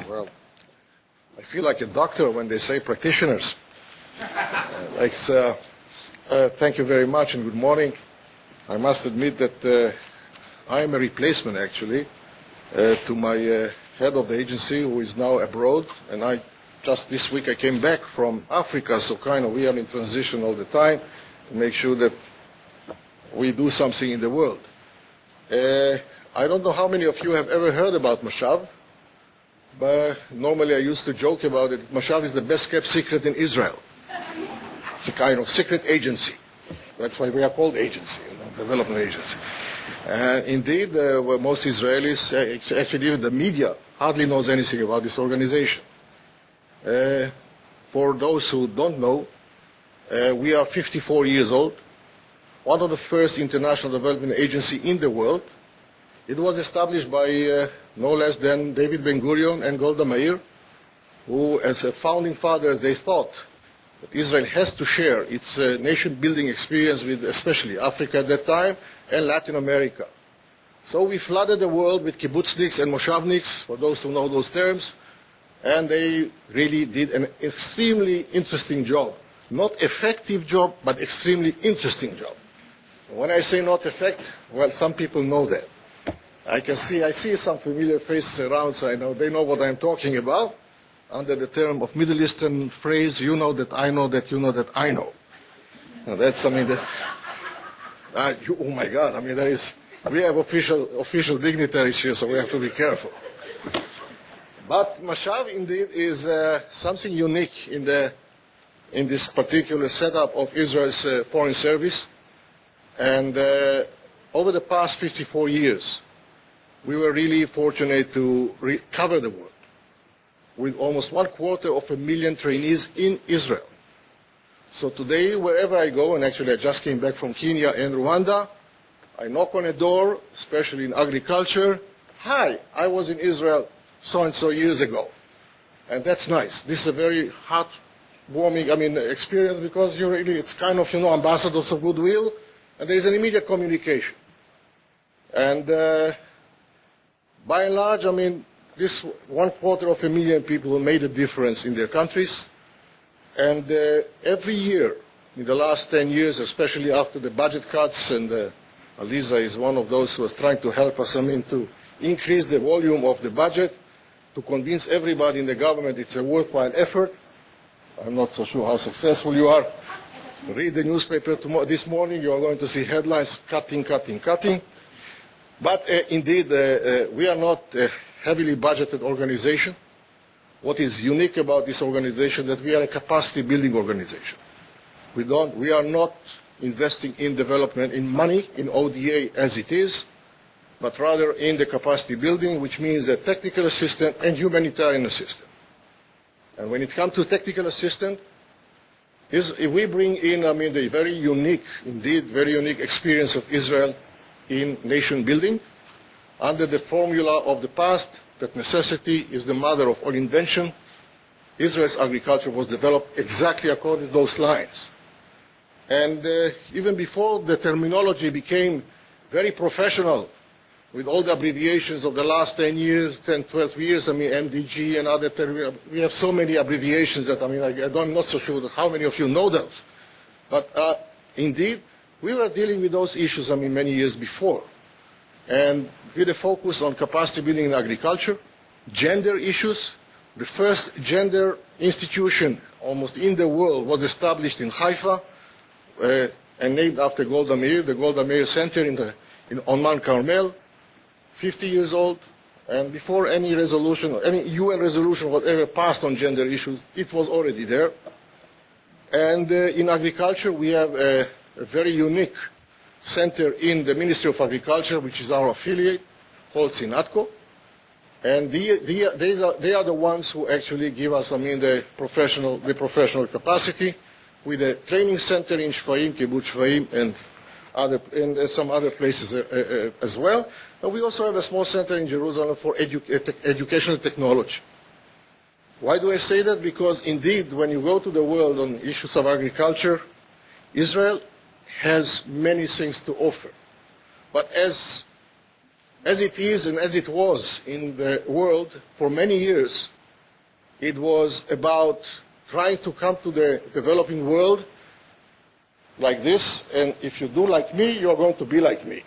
Well, I feel like a doctor when they say practitioners. Thank you very much and good morning. I must admit that I am a replacement, actually, to my head of the agency, who is now abroad. And just this week I came back from Africa, so we are in transition all the time to make sure that we do something in the world. I don't know how many of you have ever heard about MASHAV, but normally I used to joke about it. MASHAV is the best kept secret in Israel. It's a kind of secret agency. That's why we are called agency, development agency. Indeed, most Israelis, actually even the media, hardly knows anything about this organization. For those who don't know, we are 54 years old, one of the first international development agency in the world. It was established by no less than David Ben-Gurion and Golda Meir, who, as a founding fathers, they thought that Israel has to share its nation-building experience with especially Africa at that time and Latin America. So we flooded the world with kibbutzniks and moshavniks, for those who know those terms, and they really did an extremely interesting job. Not effective job, but extremely interesting job. When I say not effective, well, some people know that. I see some familiar faces around, so I know they know what I'm talking about. Under the term of Middle Eastern phrase, you know that I know that you know that I know. Now that's something that, oh my God, we have official dignitaries here, so we have to be careful. But MASHAV indeed is something unique in this particular setup of Israel's foreign service. And over the past 54 years, we were really fortunate to cover the world with almost 250,000 trainees in Israel. So today, wherever I go, and actually I just came back from Kenya and Rwanda, I knock on a door, especially in agriculture. Hi, I was in Israel so-and-so years ago. And that's nice. This is a very heartwarming, experience, because it's kind of, ambassadors of goodwill, and there is an immediate communication. And by and large, this 250,000 people who made a difference in their countries. And every year, in the last 10 years, especially after the budget cuts, and Aliza is one of those who was trying to help us, to increase the volume of the budget, to convince everybody in the government it's a worthwhile effort. I'm not so sure how successful you are. Read the newspaper this morning, you are going to see headlines, cutting. But indeed, we are not a heavily budgeted organization. What is unique about this organization is that we are a capacity building organization. We are not investing in development in money, in ODA as it is, but rather in the capacity building, which means the technical assistance and humanitarian assistance. And when it comes to technical assistance, we bring in, the very unique experience of Israel in nation building, under the formula of the past, that necessity is the mother of all invention. Israel's agriculture was developed exactly according to those lines. And even before the terminology became very professional, with all the abbreviations of the last 10 years, 10, 12 years, MDG and other terms, we have so many abbreviations that, I'm not so sure how many of you know those. But indeed, we were dealing with those issues, many years before. And with a focus on capacity building in agriculture, gender issues. The first gender institution almost in the world was established in Haifa and named after Golda Meir, the Golda Meir Center on Mount Carmel, 50 years old. And before any resolution, any UN resolution was ever passed on gender issues, it was already there. And in agriculture, we have a very unique center in the Ministry of Agriculture, which is our affiliate, called SINATCO. And they are the ones who actually give us, the professional capacity, with a training center in Shfaim, Kibbutz Shfaim, and some other places as well. And we also have a small center in Jerusalem for educational technology. Why do I say that? Because indeed, when you go to the world on issues of agriculture, Israel has many things to offer. But as it is and as it was in the world for many years, It was about trying to come to the developing world like this, and if you do like me, you are going to be like me.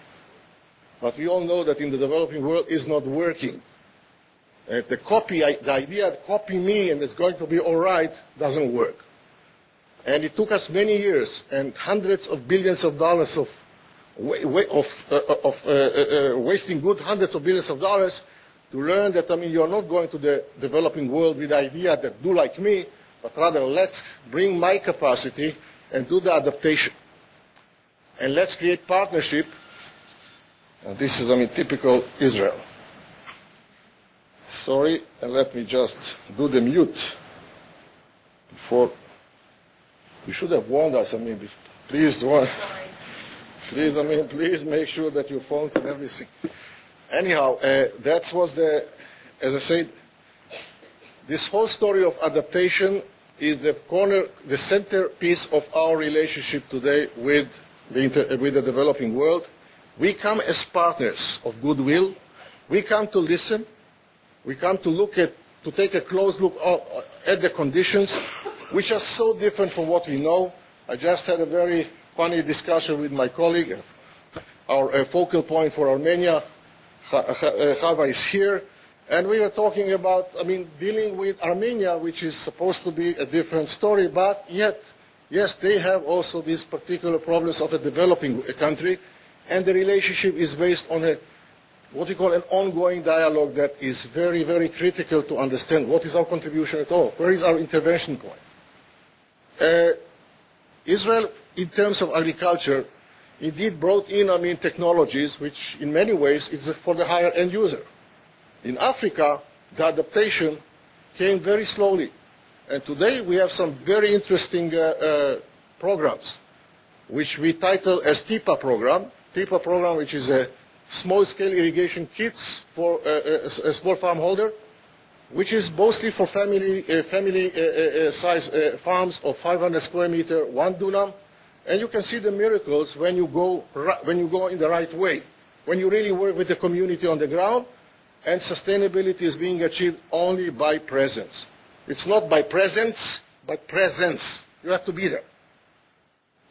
But we all know that in the developing world is not working. The idea that copy me and it's going to be all right doesn't work. And it took us many years and hundreds of billions of dollars of wasting good hundreds of billions of dollars to learn that, you're not going to the developing world with the idea that do like me, but rather let's bring my capacity and do the adaptation. And let's create partnership. And this is, typical Israel. Sorry, and let me just do the mute before. You should have warned us, please don't. Please, please make sure that your phones and everything. Anyhow, that was as I said, this whole story of adaptation is the centerpiece of our relationship today with the developing world. We come as partners of goodwill. We come to listen. We come to take a close look at the conditions, which are so different from what we know. I just had a very funny discussion with my colleague. Our focal point for Armenia, Chava, is here. And we were talking about, dealing with Armenia, which is supposed to be a different story, but yet, yes, they have also these particular problems of a developing country, and the relationship is based on what we call an ongoing dialogue that is very, very critical to understand what is our contribution at all, where is our intervention point. Israel, in terms of agriculture, indeed brought in, technologies which in many ways is for the higher end user. In Africa, the adaptation came very slowly. And today we have some very interesting programs, which we title as TIPA program. TIPA program, which is a small-scale irrigation kits for a small farm holder, which is mostly for family size farms of 500 square meter, 1 dunam. And you can see the miracles when you go in the right way, when you really work with the community on the ground, and sustainability is being achieved only by presence. It's not by presence, but presence. You have to be there.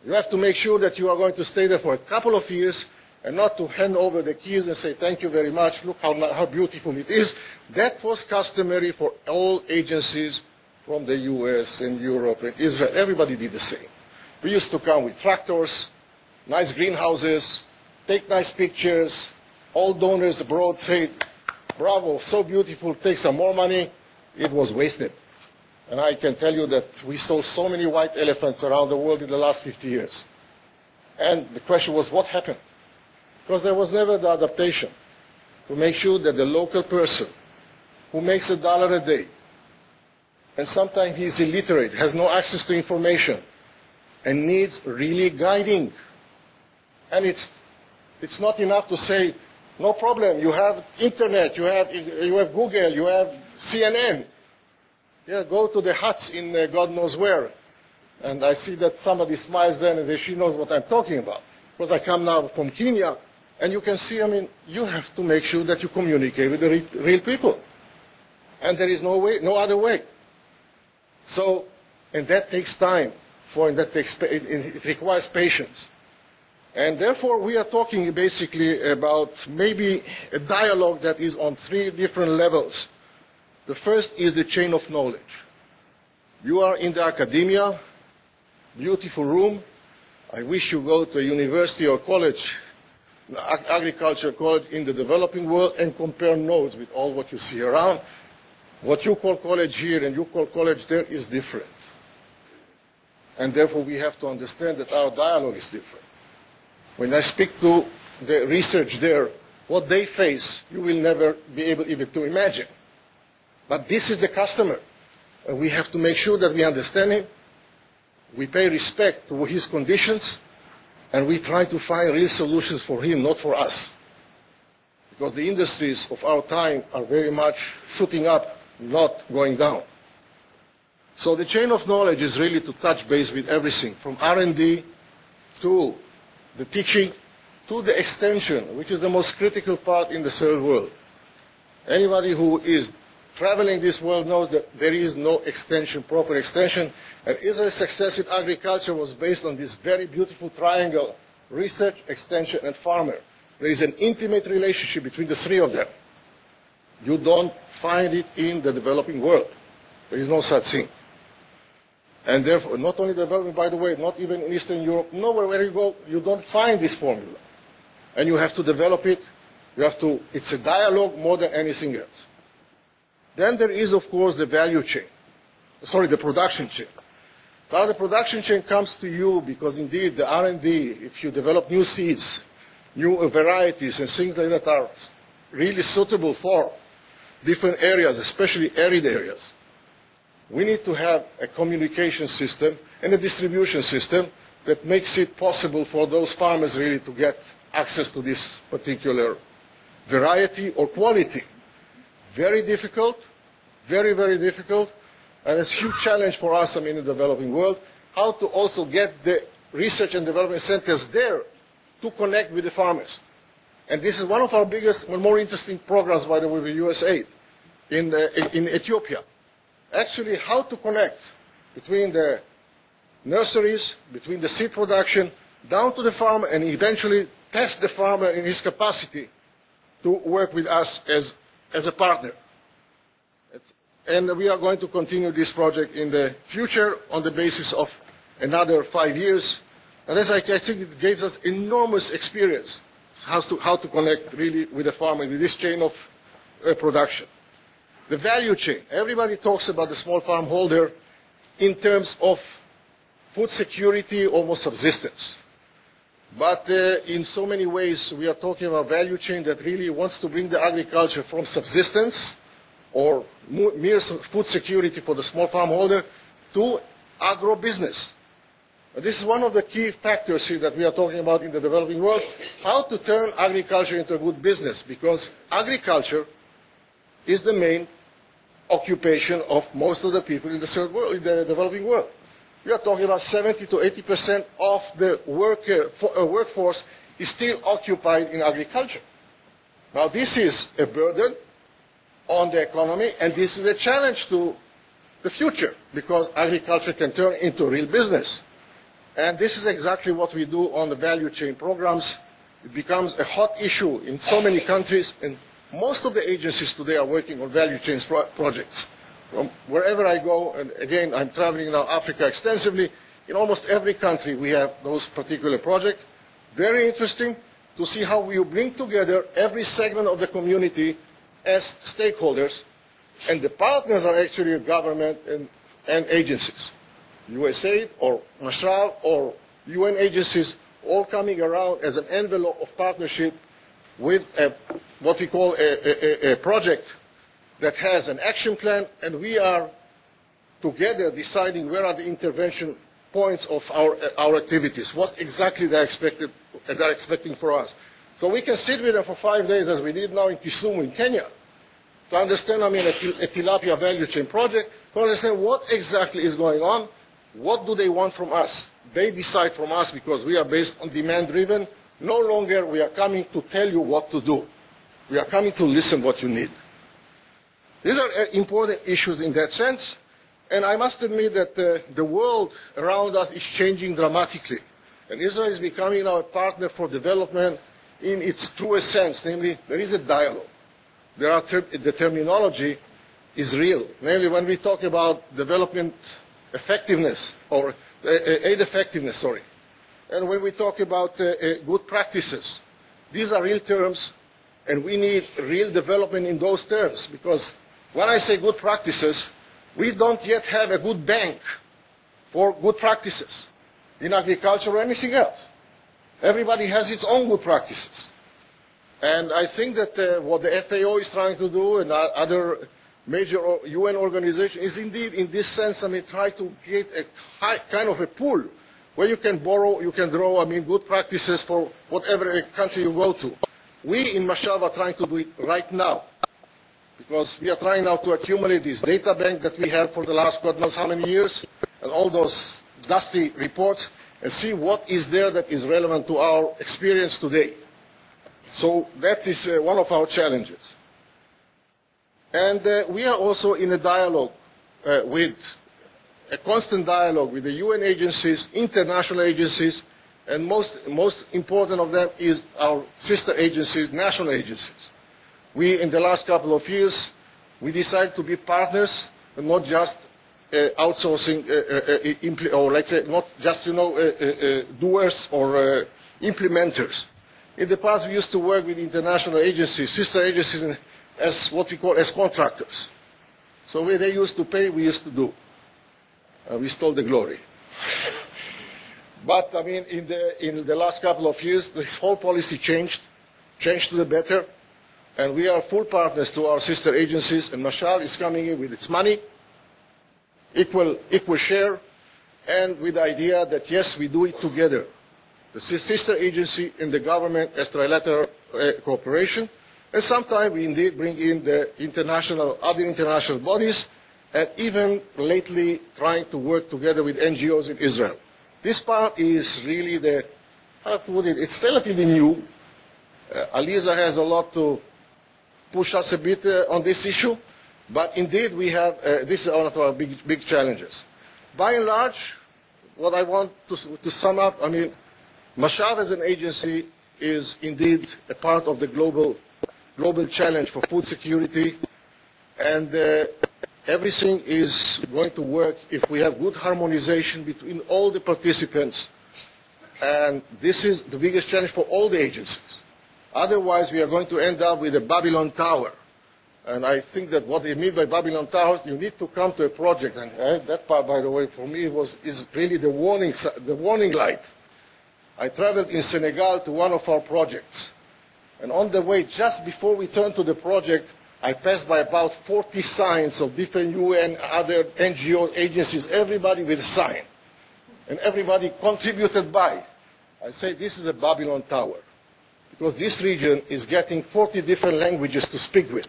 You have to make sure that you are going to stay there for a couple of years and not to hand over the keys and say, thank you very much, look how beautiful it is. That was customary for all agencies from the US and Europe and Israel. Everybody did the same. We used to come with tractors, nice greenhouses, take nice pictures. All donors abroad say, bravo, so beautiful, take some more money. It was wasted. And I can tell you that we saw so many white elephants around the world in the last 50 years. And the question was, what happened? Because there was never the adaptation to make sure that the local person who makes $1 a day, and sometimes he's illiterate, has no access to information, and needs really guiding. And it's not enough to say, no problem, you have internet, you have Google, you have CNN. Yeah, go to the huts in God knows where. And I see that somebody smiles then and she knows what I'm talking about. Because I come now from Kenya, and you can see, you have to make sure that you communicate with the real people. And there is no other way. So, and that takes time, it requires patience. And therefore, we are talking basically about maybe a dialogue that is on 3 different levels. The first is the chain of knowledge. You are in the academia, beautiful room. I wish you go to a university or college, agriculture college in the developing world, and compare notes with all what you see around. What you call college here and you call college there is different. And therefore, we have to understand that our dialogue is different. When I speak to the research there, what they face, you will never be able even to imagine. But this is the customer. And we have to make sure that we understand him, we pay respect to his conditions, and we try to find real solutions for him, not for us. Because the industries of our time are very much shooting up, not going down. So the chain of knowledge is really to touch base with everything, from R&D to the teaching to the extension, which is the most critical part in the third world. Anybody who is traveling this world knows that there is no extension, proper extension. And Israel's success in agriculture was based on this very beautiful triangle: research, extension, and farmer. There is an intimate relationship between the three of them. You don't find it in the developing world. There is no such thing. And therefore, not only developing, by the way, not even in Eastern Europe, nowhere where you go, you don't find this formula. And you have to develop it. It's a dialogue more than anything else. Then there is, of course, the value chain. The production chain. Now the production chain comes to you because indeed the R&D, if you develop new seeds, new varieties and things like that are really suitable for different areas, especially arid areas, we need to have a communication system and a distribution system that makes it possible for those farmers really to get access to this particular variety or quality. Very difficult, very, very difficult, and it's a huge challenge for us, in the developing world, how to also get the research and development centers there to connect with the farmers. And this is one of our biggest and more interesting programs, by the way, with USAID in Ethiopia. Actually, how to connect between the nurseries, between the seed production, down to the farmer, and eventually test the farmer in his capacity to work with us as a partner. And we are going to continue this project in the future on the basis of another 5 years. And as I think it gives us enormous experience how to connect really with the farmer, with this chain of production. The value chain. Everybody talks about the small farm holder in terms of food security, almost subsistence. But in so many ways, we are talking about value chain that really wants to bring the agriculture from subsistence or mere food security for the small farm holder to agro-business. This is one of the key factors here that we are talking about in the developing world, how to turn agriculture into a good business, because agriculture is the main occupation of most of the people in the third world, in the developing world. We are talking about 70 to 80% of the workforce is still occupied in agriculture. Now this is a burden on the economy, and this is a challenge to the future, because agriculture can turn into real business. And this is exactly what we do on the value chain programs. It becomes a hot issue in so many countries, and most of the agencies today are working on value chain projects. From wherever I go, and again, I'm traveling now Africa extensively, in almost every country we have those particular projects. Very interesting to see how we bring together every segment of the community as stakeholders, and the partners are actually government and agencies. USAID or MASHAV or UN agencies, all coming around as an envelope of partnership with what we call a project that has an action plan, and we are together deciding where are the intervention points of our activities, what exactly they're expecting for us. So we can sit with them for 5 days, as we did now in Kisumu in Kenya, to understand, a tilapia value chain project, to understand what exactly is going on, what do they want from us. They decide from us because we are based on demand-driven. No longer we are coming to tell you what to do. We are coming to listen what you need. These are important issues in that sense, and I must admit that the world around us is changing dramatically, and Israel is becoming now a partner for development in its truest sense, namely there is a dialogue. The terminology is real, namely when we talk about development effectiveness, or aid effectiveness, and when we talk about good practices, these are real terms, and we need real development in those terms, because when I say good practices, we don't yet have a good bank for good practices in agriculture or anything else. Everybody has its own good practices. And I think that what the FAO is trying to do and other major UN organizations is indeed, in this sense, try to create a kind of a pool where you can borrow, you can draw, good practices for whatever country you go to. We in MASHAV are trying to do it right now, because we are trying now to accumulate this data bank that we have for the last God knows how many years, and all those dusty reports, and see what is there that is relevant to our experience today. So that is one of our challenges. And we are also in a dialogue a constant dialogue with the UN agencies, international agencies, and most important of them is our sister agencies, national agencies. We, in the last couple of years, we decided to be partners and not just outsourcing, or let's say not just, doers or implementers. In the past, we used to work with international agencies, sister agencies, as what we call as contractors. So where they used to pay, we used to do. We stole the glory. But I mean, in the last couple of years, this whole policy changed to the better, and we are full partners to our sister agencies, and MASHAV is coming in with its money, equal share, and with the idea that yes, we do it together. The sister agency and the government as trilateral cooperation, and sometimes we indeed bring in the other international bodies, and even lately trying to work together with NGOs in Israel. This part is really how to put it, it's relatively new. Aliza has a lot to push us a bit on this issue, but indeed we have, this is one of our big challenges. By and large, what I want to sum up, I mean, MASHAV as an agency is indeed a part of the global challenge for food security, and everything is going to work if we have good harmonization between all the participants. And this is the biggest challenge for all the agencies. Otherwise, we are going to end up with a Babylon Tower. And I think that what they mean by Babylon Towers, you need to come to a project. And that part, by the way, for me is really the warning light. I traveled in Senegal to one of our projects. And on the way, just before we turned to the project, I passed by about 40 signs of different UN, other NGO agencies, everybody with a sign. And everybody contributed by. I say this is a Babylon Tower. Because this region is getting 40 different languages to speak with.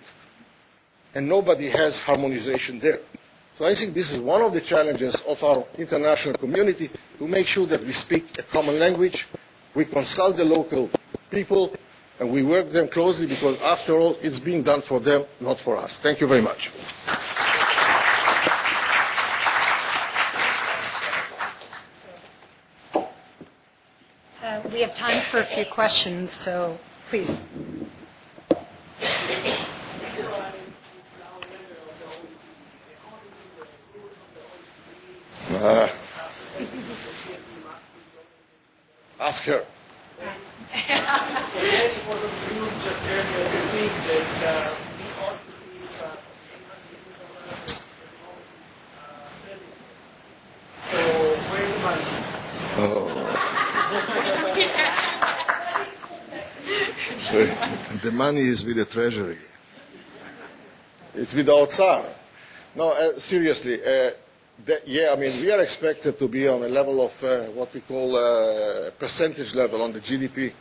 And nobody has harmonization there. So I think this is one of the challenges of our international community, to make sure that we speak a common language, we consult the local people, and we work with them closely, because after all, it's being done for them, not for us. Thank you very much. We have time for a few questions, so please. Ask her. The money is with the Treasury. It's with the Otsar. No, seriously. Yeah, I mean, we are expected to be on a level of what we call percentage level on the GDP,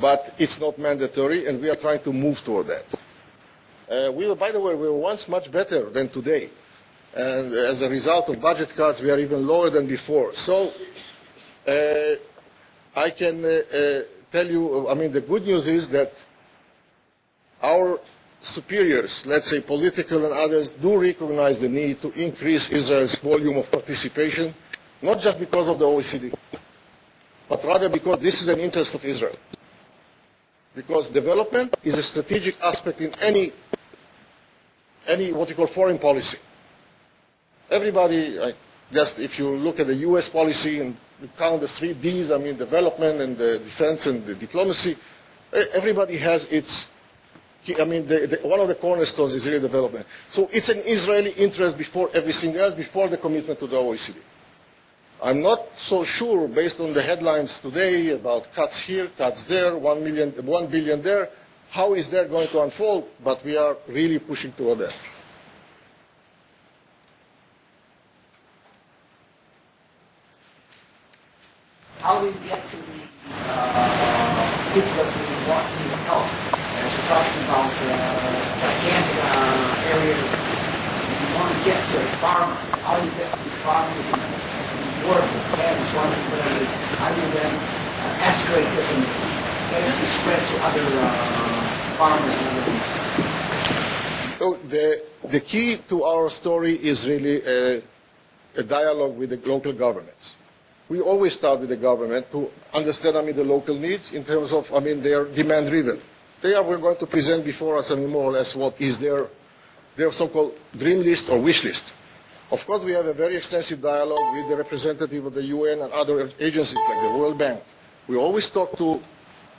but it's not mandatory, and we are trying to move toward that. By the way, we were once much better than today, and as a result of budget cuts, we are even lower than before. So I can tell you, I mean, the good news is that our superiors, let's say political and others, do recognize the need to increase Israel's volume of participation, not just because of the OECD, but rather because this is an interest of Israel. Because development is a strategic aspect in any what you call foreign policy. Everybody, just if you look at the US policy and you count the 3 Ds, I mean development and the defense and the diplomacy, everybody has its, I mean, one of the cornerstones is really development. So it's an Israeli interest before everything else, before the commitment to the OECD. I'm not so sure, based on the headlines today about cuts here, cuts there, 1 billion there, how is that going to unfold, but we are really pushing toward that. How do we get to the people that we want to help? As you're talking about gigantic areas, you want to get to a farmer. How do you get to these farmers and work with them? One of the ways, how do you then escalate this and get it to spread to other farmers and other people? So the key to our story is really a dialogue with the local governments. We always start with the government to understand, the local needs in terms of, their demand-driven. They are going to present before us, more or less what is their so-called dream list or wish list. Of course, we have a very extensive dialogue with the representative of the UN and other agencies like the World Bank. We always talk to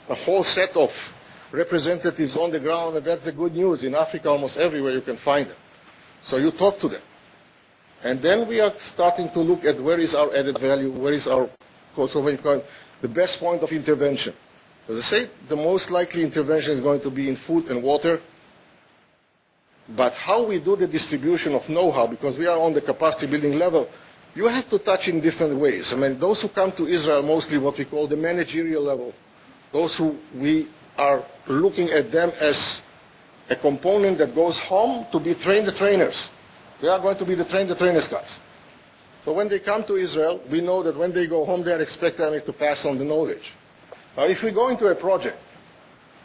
a whole set of representatives on the ground, and that's the good news. In Africa, almost everywhere you can find them. So you talk to them. And then we are starting to look at where is our added value, where is our, the best point of intervention. As I say, the most likely intervention is going to be in food and water. But how we do the distribution of know-how, because we are on the capacity building level, you have to touch in different ways. Those who come to Israel, mostly what we call the managerial level, those who we are looking at them as a component that goes home to be trained the trainers. They are going to be the trainers guys. So when they come to Israel, we know that when they go home, they are expected to pass on the knowledge. Now, if we go into a project,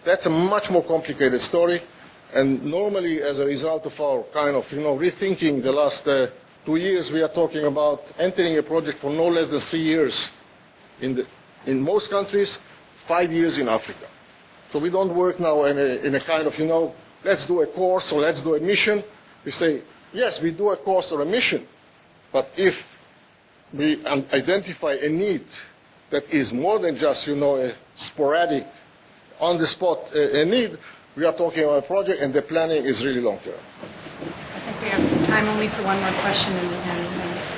that's a much more complicated story. And normally, as a result of our kind of, rethinking the last 2 years, we are talking about entering a project for no less than 3 years in most countries, 5 years in Africa. So we don't work now in a kind of, let's do a course or let's do a mission. We say, yes, we do a course or a mission, but if we identify a need that is more than just, a sporadic, on-the-spot need, we are talking about a project, and the planning is really long-term. I think we have time only for one more question, and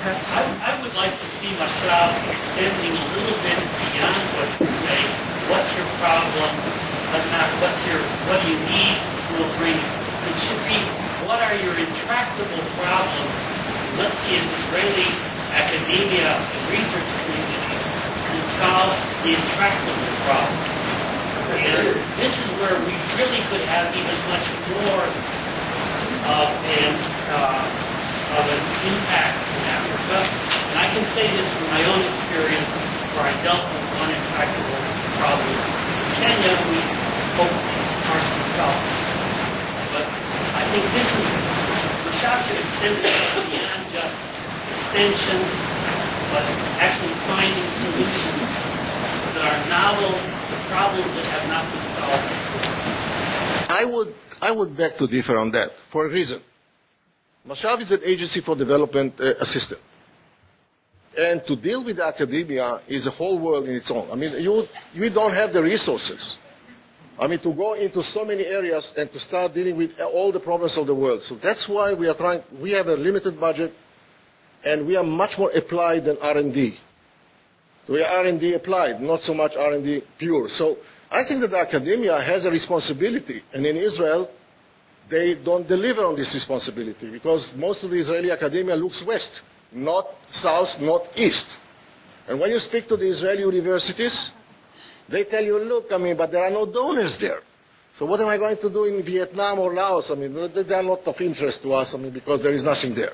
perhaps... I would like to see MASHAV extending a little bit beyond what you say. What's your problem? What do you need? We'll bring it. It should be, what are your intractable problems? Let's see an Israeli academia and research community to solve the intractable problem. And this is where we really could have even much more of an impact in Africa. And I can say this from my own experience, where I dealt with one intractable problem. In Kenya, we hope it's partially solved. But I think this is, MASHAV should extend it beyond just extension, but actually finding solutions that are novel, problems that have not been solved. I would beg to differ on that for a reason. MASHAV is an agency for development assistance. And to deal with academia is a whole world in its own. We don't have the resources. To go into so many areas and to start dealing with all the problems of the world. So that's why we have a limited budget, and we are much more applied than R&D. So we are R&D applied, not so much R&D pure. So I think that academia has a responsibility, and in Israel, they don't deliver on this responsibility because most of the Israeli academia looks west, not south, not east. And when you speak to the Israeli universities, they tell you, look, but there are no donors there. So what am I going to do in Vietnam or Laos? They are not of interest to us, because there is nothing there.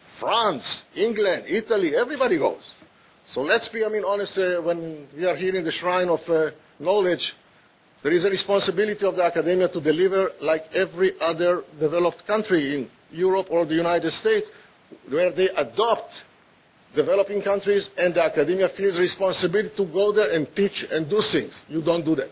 France, England, Italy, everybody goes. So let's be, honest, when we are here in the shrine of knowledge, there is a responsibility of the academia to deliver like every other developed country in Europe or the United States, where they adopt developing countries and the academia feels responsibility to go there and teach and do things. You don't do that.